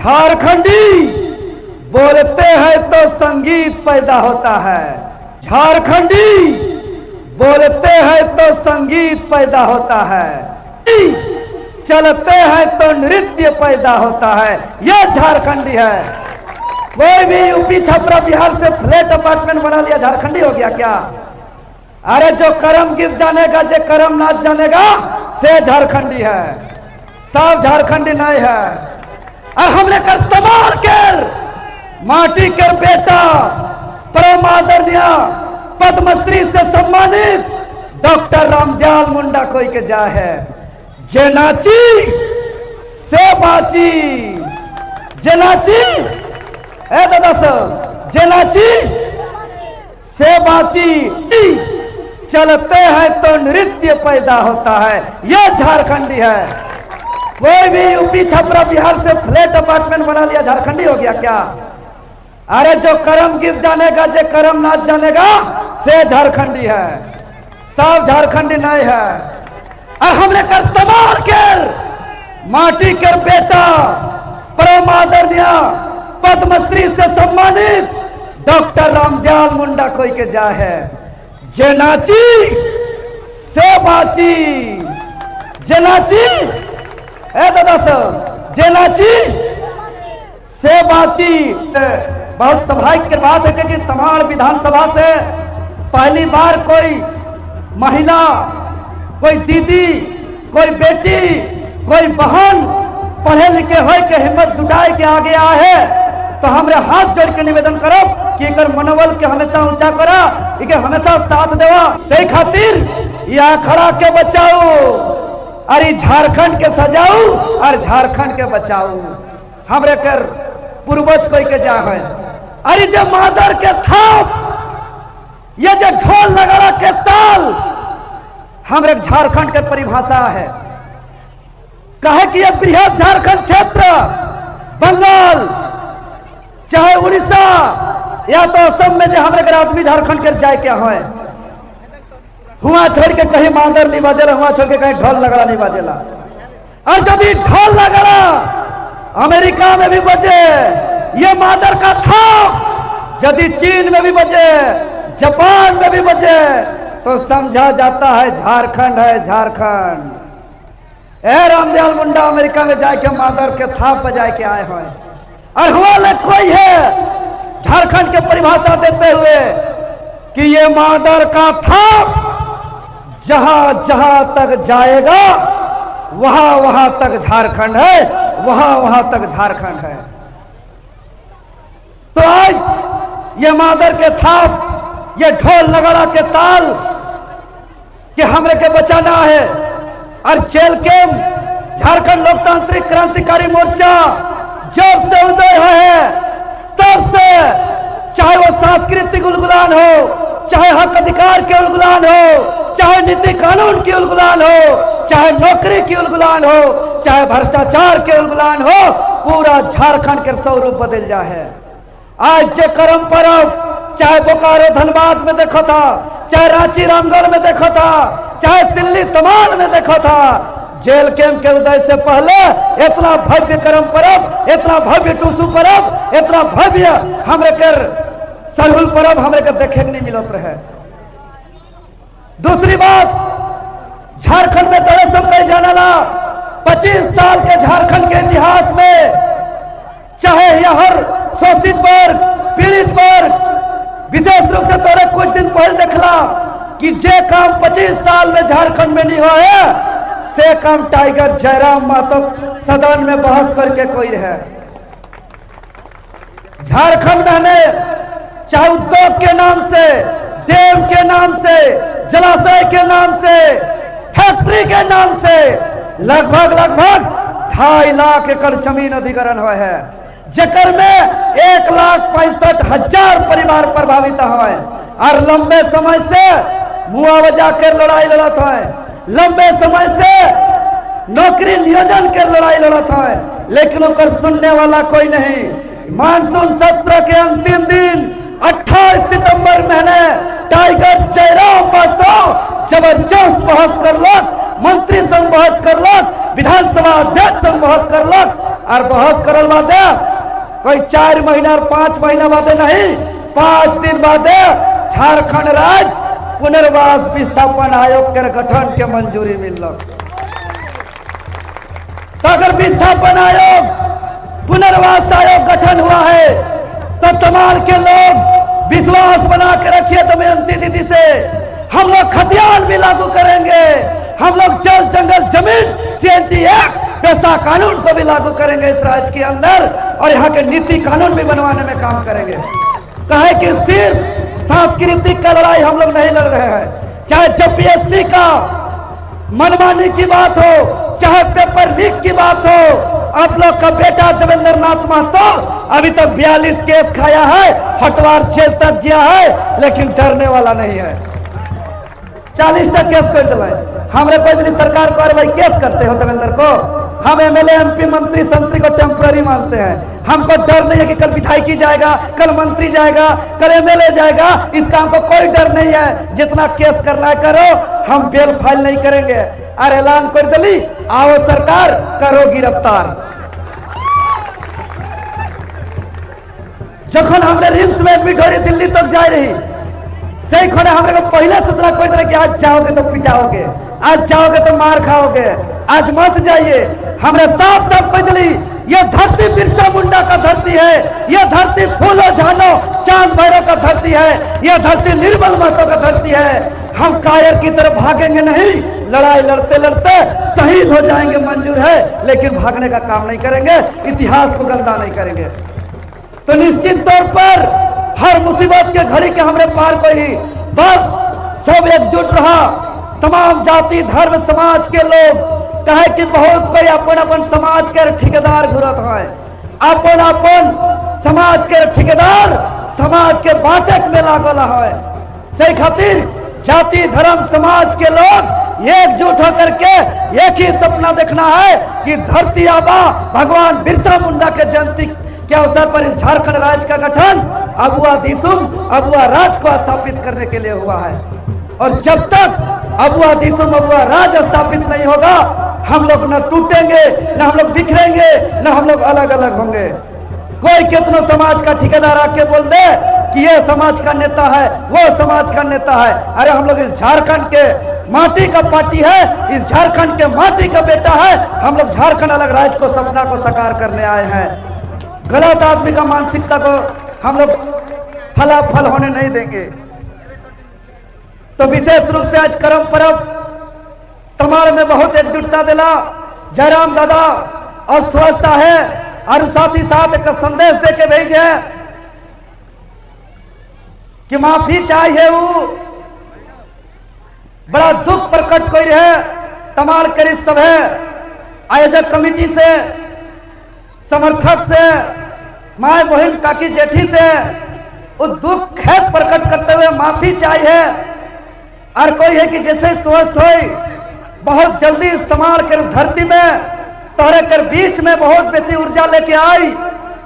झारखंडी बोलते हैं तो संगीत पैदा होता है। झारखंडी बोलते हैं तो संगीत पैदा होता है। चलते हैं तो नृत्य पैदा होता है। यह झारखंडी है। कोई भी यूपी छपरा बिहार से फ्लैट अपार्टमेंट बना लिया झारखंडी हो गया क्या? अरे जो करम गीत जानेगा, जो करम नाच जानेगा से झारखंडी है। सब झारखंडी नहीं है। हमने कर तमार कर माटी के बेटा परम आदरणीय पद्मश्री से सम्मानित डॉक्टर रामदयाल मुंडा कोई के जा है। जे नाची से बाची, जे नाची ए दादा साहब, जे नाची से बाची। चलते हैं तो नृत्य पैदा होता है। यह झारखंडी है। कोई भी यूपी छपरा बिहार से फ्लैट अपार्टमेंट बना लिया झारखंडी हो गया क्या? अरे जो करम गीत जानेगा, जो करम नाच जानेगा से झारखंडी है। सब झारखंडी नहीं है। हमने कर तमार कर माटी के बेटा परम आदरणीय पद्मश्री से सम्मानित डॉक्टर रामदयाल मुंडा कोई के जा है। जे नाची से बाची, जे नाची ए दादा साहब, जे नाची से बाची। बहुत सौभाग्य की बात है कि तमाड़ विधानसभा से पहली बार कोई महिला, कोई दीदी, कोई बेटी, कोई बहन पढ़े लिखे हो के हिम्मत जुटाए के आगे आए है। तो हमरे हाथ जोड़ के निवेदन करो कि एकर मनोबल के हमेशा ऊंचा करा, इके हमेशा साथ देवा। सही खातिर यहाँ खड़ा के बचाओ, अरे झारखंड के सजाऊ और झारखंड के बचाऊ। हमरे कर पूर्वज कोई के जा है। अरे जो मादर के थाप, ये जो ढोल नगाड़ा के ताल, हमरे झारखंड के परिभाषा है। कहे कि ये बृहद झारखंड क्षेत्र, बंगाल चाहे उड़ीसा या तो असम में जो हमारे आदमी झारखंड के जाए क्या है, हुआ छोड़ के कहीं मादर नहीं बजेला, हुआ छोड़ के कहीं ढोल लगड़ा नहीं बजेला। और जब ये ढोल लगड़ा अमेरिका में भी बजे, ये मादर का था, यदि चीन में भी बजे, जापान में भी बजे, तो समझा जाता है झारखंड है झारखंड। ए रामदयाल मुंडा अमेरिका में जाके मादर के थाप बजाए के आए हैं। और हुआ कोई है झारखंड के परिभाषा देते हुए कि ये मादर का थाप जहां जहां तक जाएगा वहां वहां तक झारखंड है, वहां वहां तक झारखंड है। तो आज ये मादर के थाप, ये ढोल नगाड़ा के ताल कि हमरे के बचाना है। और जेल कैंप झारखंड लोकतांत्रिक क्रांतिकारी मोर्चा जब से उदय है तब से, चाहे वो सांस्कृतिक उलगुलान हो, चाहे हक अधिकार के उलगुलान हो, चाहे नीति कानून की उलगुलान हो, चाहे नौकरी की उलगुलान हो, चाहे भ्रष्टाचार के उलगुलान हो, पूरा झारखंड के स्वरूप बदल जा है। आज जो करम परब चाहे बोकारो धनबाद में देखो था, चाहे रांची रामगढ़ में देखो था, चाहे सिल्ली तमाल में देखो था, जेल कैंप के उदय से पहले इतना भव्य करम परब, इतना भव्य टूसू परब, इतना भव्य हमरे कर सरहुल परब हमरे कर देखे नहीं मिलत रहे। दूसरी बात, झारखंड में तरह सब कई जाना 25 साल के झारखंड के इतिहास में, चाहे यहर शोषित वर्ग, पीड़ित वर्ग, विशेष रूप से तोरे कुछ दिन पहले देखला कि जे काम 25 साल में झारखंड में नहीं हुआ है, से काम टाइगर जयराम मातो सदन में बहस करके कोई है। झारखंड में चाहे उद्योग के नाम से, डैम के नाम से, जलाशय के नाम से, फैक्ट्री के नाम से लगभग 2.5 लाख एकड़ जमीन अधिग्रहण हुआ है, जकर में 1,65,000 परिवार प्रभावित हुए। और लंबे समय से मुआवजा के लड़ाई लड़त है, लंबे समय से नौकरी नियोजन के लड़ाई लड़त है, लेकिन उनकर सुनने वाला कोई नहीं। मानसून सत्र के अंतिम दिन 28 सितंबर महीने टाइगर जयराम मातो जबरदस्त बहस करलक, मंत्री संग बहस करलक, विधानसभा अध्यक्ष संग बहस करलक। और बहस करल बादे कोई 4 महीना और 5 महीना बादे नहीं, 5 दिन बादे झारखंड राज्य पुनर्वास विस्थापन आयोग के गठन के मंजूरी मिल। तो अगर विस्थापन आयोग पुनर्वास आयोग गठन हुआ है तो तमाम के लोग विश्वास बना के रखिए दमयंती दीदी से, हम लोग खतियान भी लागू करेंगे, हम लोग जल जंगल जमीन CNT एक्ट पैसा कानून को भी लागू करेंगे इस राज्य के अंदर, और यहाँ के नीति कानून भी बनवाने में काम करेंगे। कहे कि सिर्फ सांस्कृतिक का लड़ाई हम लोग नहीं लड़ रहे हैं, चाहे JPSC का मनमानी की बात हो, चाहे पेपर लीक की बात हो। आप लोग का बेटा देवेंद्र नाथ महतो अभी तक 42 केस खाया है, हटवार जेल तक गया है, लेकिन डरने वाला नहीं है। 40 तक केस कर दिलाए, हमरे कोई सरकार कार्रवाई केस करते हो देवेंद्र को। हम MLA MP मंत्री संतरी को टेम्पररी मानते हैं, हमको डर नहीं है कि कल विधायकी जाएगा, कल मंत्री जाएगा, कल MLA जाएगा, इसका हमको कोई डर नहीं है। जितना केस करना है करो, हम बेल फाइल नहीं करेंगे। और ऐलान कर दिली, आओ सरकार करो गिरफ्तार। जखन हमने रिम्स में एडमिट हो रही, दिल्ली तक जा रही, सही खोने हमरे को पहले सूचना कोई तरह कि आज जाओगे तो पिटाओगे, आज जाओगे तो मार खाओगे, आज मत जाइए। हमने साफ साफ कह दिली, ये धरती बिरसा मुंडा का धरती है, ये धरती फूलो झानो चांद भैरव का धरती है, ये धरती निर्मल महतो का धरती है। हम कायर की तरफ भागेंगे नहीं, लड़ाई लड़ते लड़ते शहीद हो जाएंगे मंजूर है, लेकिन भागने का काम नहीं करेंगे, इतिहास को गंदा नहीं करेंगे। तो निश्चित तौर पर हर मुसीबत के घड़ी के हमरे पार को ही बस सब एकजुट रहा। तमाम जाति धर्म समाज के लोग कहे कि बहुत कोई अपन अपन समाज के ठेकेदार घुरत है, अपन अपन समाज के ठेकेदार समाज के बाटक में लागल है। सही खातिर जाति धर्म समाज के लोग एकजुट होकर के एक ही सपना देखना है कि धरती आबा भगवान बिरसा मुंडा के जयंती के अवसर पर इस झारखंड राज्य का गठन अबुआ दिसुम अबुआ राज को स्थापित करने के लिए हुआ है। और जब तक अबुआ दिसुम अबुआ राज स्थापित नहीं होगा, हम लोग न टूटेंगे, न हम लोग बिखरेंगे, न हम लोग अलग अलग होंगे। कोई कितनो समाज का ठेकेदार आके बोल दे कि ये समाज का नेता है, वो समाज का नेता है, अरे हम लोग इस झारखंड के माटी का पार्टी है, इस झारखंड के माटी का बेटा है, हम लोग झारखंड अलग राज्य को सपना को साकार करने आए हैं। गलत आदमी का मानसिकता को हम लोग फलाफल होने नहीं देंगे। तो विशेष रूप से आज करम परब तमाड़ में बहुत एकजुटता दिला जयराम दादा अस्वस्थ है, और साथ ही साथ एक संदेश दे के भेजे कि माफी चाहिए। वो बड़ा दुख प्रकट कर है तमाड़ कर सब है आयोजक कमेटी से, समर्थक से, माए बहन काकी जेठी से वो दुख खेद प्रकट करते हुए माफी चाहिए। और कोई है कि जैसे स्वस्थ हो बहुत जल्दी इस्तेमाल कर धरती में तोहरे कर बीच में बहुत बेसी ऊर्जा लेके आई,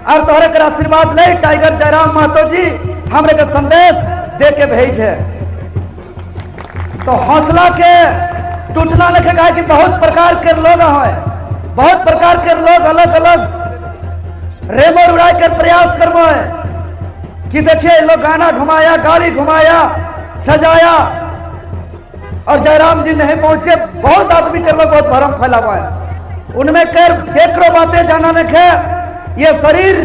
और तोहरे कर आशीर्वाद ले टाइगर जयराम महतो जी हमरे के संदेश दे के भेजे। तो हौसला के टूटना नहीं कहा कि बहुत प्रकार के लोग हैं, बहुत प्रकार के लोग अलग अलग रेमर उड़ा कर प्रयास करवा है कि देखिए लोग गाना घुमाया, गाड़ी घुमाया, सजाया, और जयराम जी नहीं पहुंचे। बहुत आदमी कर लोग बहुत भरम फैला हुआ है, उनमें कर फेकरो बातें जाना नहीं। ये शरीर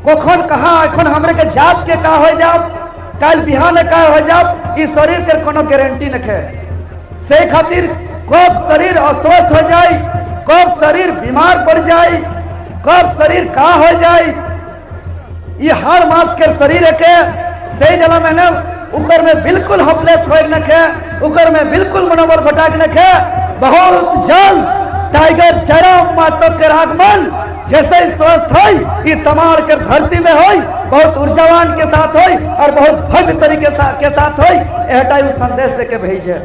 कोखन कहाँ एखन हमरे के जात के का हो जाओ, कल बिहान का हो जाओ, इस शरीर के कोनो गारंटी नहीं है। से खातिर कब शरीर अस्वस्थ हो जाए, कब शरीर बीमार पड़ जाए, कब शरीर का हो जाए, ये हर मास के शरीर के सही जला मैंने उकर में बिल्कुल होपलेस हो नखे, उकर में बिल्कुल मनोबल घटाक नखे। बहुत जल्द टाइगर जयराम महतो के आगमन जैसे स्वस्थ हो ये तमाड़ के धरती में हो, बहुत ऊर्जावान के साथ हो और बहुत भव्य तरीके के साथ हो, यह संदेश देके भेजे।